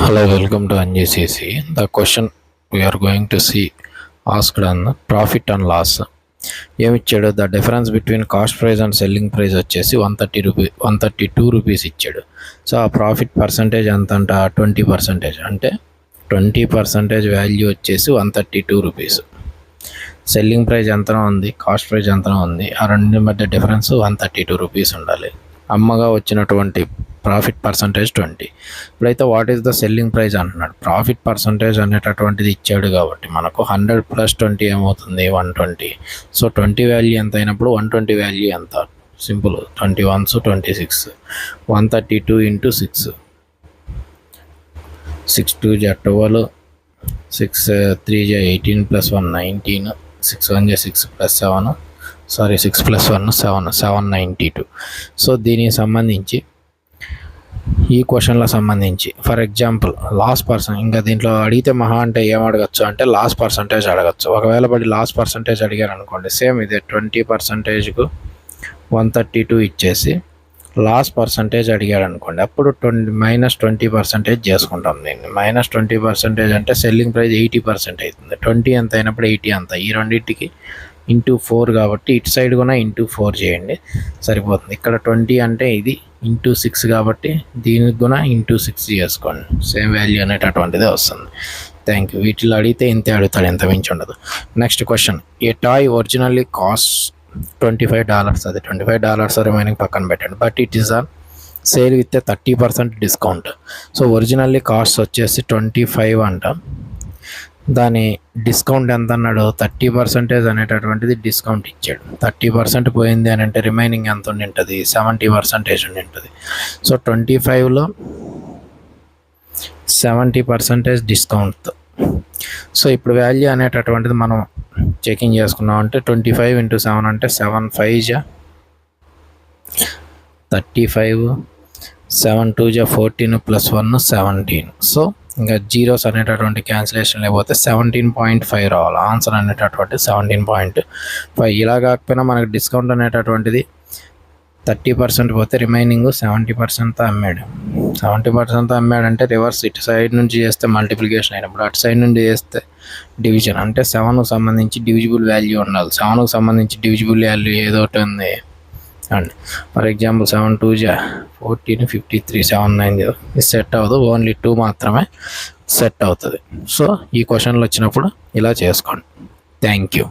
Hello, welcome to NGCC. The question we are going to see asked on profit and loss. ఏమి ఇచ్చాడు? The difference between cost price and selling price వచ్చేసి 132 rupees ఇచ్చాడు. So ఆ profit percentage ఎంత అంట? 20%. అంటే 20% value వచ్చేసి 132 rupees. Selling price ఎంతనో ఉంది, కాస్ట్ ప్రైస్ ఎంతనో ఉంది. ఆ రెండు మధ్య డిఫరెన్స్ 132 రూపీస్ ఉండాలి. అమ్మగా వచ్చినటువంటి ప్రాఫిట్ పర్సంటేజ్ 20. ఇప్పుడైతే what is the selling price అంటున్నాడు. ప్రాఫిట్ పర్సంటేజ్ అనేటటువంటిది ఇచ్చాడు కాబట్టి మనకు 100 + 20 ఏమవుతుంది? 120. సో 20 వాల్యూ ఎంత అయినప్పుడు 120 వాల్యూ ఎంత? సింపుల్. 20 1s 26. 132 × 6. 6 2 12, 6 3 18 + 1 19, 6 1 6 + 7, 6 + 1 7, 792. సో దీనికి సంబంధించి ఈ క్వశ్చన్లో సంబంధించి ఫర్ ఎగ్జాంపుల్ లాస్ పర్సన్, ఇంకా దీంట్లో అడిగితే మహా అంటే ఏం అడగచ్చు అంటే లాస్ పర్సంటేజ్ అడగచ్చు. ఒకవేళ బట్టి లాస్ పర్సంటేజ్ అడిగారు అనుకోండి, సేమ్ ఇదే 20%కు 132 ఇచ్చేసి లాస్ పర్సంటేజ్ అడిగాడు అనుకోండి, అప్పుడు -20% చేసుకుంటాం. దీన్ని -20% అంటే సెల్లింగ్ ప్రైస్ 80% అవుతుంది. 20 ఎంత అయినప్పుడు 80 అంత. ఈ రెండింటికి ×4 కాబట్టి ఇటు సైడ్ కూడా ×4 చేయండి, సరిపోతుంది. ఇక్కడ 20 అంటే ఇది ×6 కాబట్టి దీనికి కూడా ×6 చేసుకోండి. సేమ్ వాల్యూ అనేటటువంటిదే వస్తుంది. Thank you. వీటిలో అడిగితే ఇంతే అడుగుతాడు, ఎంత మించి ఉండదు. Next question. A toy originally cost $25. అది $25 రిమైనింగ్ పక్కన పెట్టండి. But it is on sale with 30% discount. So originally cost వచ్చేసి 25 అంట. దాని డిస్కౌంట్ ఎంత అన్నాడు? 30% అనేటటువంటిది డిస్కౌంట్ ఇచ్చాడు. 30% పోయింది అని అంటే రిమైనింగ్ ఎంత ఉండి ఉంటుంది? 70% ఉండి ఉంటుంది. సో 25లో 70% డిస్కౌంట్. సో ఇప్పుడు వాల్యూ అనేటటువంటిది మనం చెకింగ్ చేసుకున్నాం అంటే 25 × 7 అంటే 7 5 35, 7 2 14 + 1 17. సో ఇంకా జీరోస్ అనేటటువంటి క్యాన్సిలేషన్ లేకపోతే 17.5 రావాలి. ఆన్సర్ అనేటటువంటి 17.5. ఇలా కాకపోయినా మనకు డిస్కౌంట్ అనేటటువంటిది 30% పోతే రిమైనింగ్ 70% అమ్మాడు. 70% అమ్మాడంటే రివర్స్ ఇటు సైడ్ నుంచి చేస్తే మల్టిప్లికేషన్ అయినప్పుడు అటు సైడ్ నుండి చేస్తే డివిజన్. అంటే 7కు సంబంధించి డివిజిబుల్ వాల్యూ ఉండాలి. 7కు సంబంధించి డివిజిబుల్ వాల్యూ ఏదో ఒకటి ఉంది అండి. ఫర్ ఎగ్జాంపుల్ 7 2 14 53, 7 9 ఇది సెట్ అవ్వదు. ఓన్లీ 2 మాత్రమే సెట్ అవుతుంది. సో ఈ క్వశ్చన్లు వచ్చినప్పుడు ఇలా చేసుకోండి. Thank you.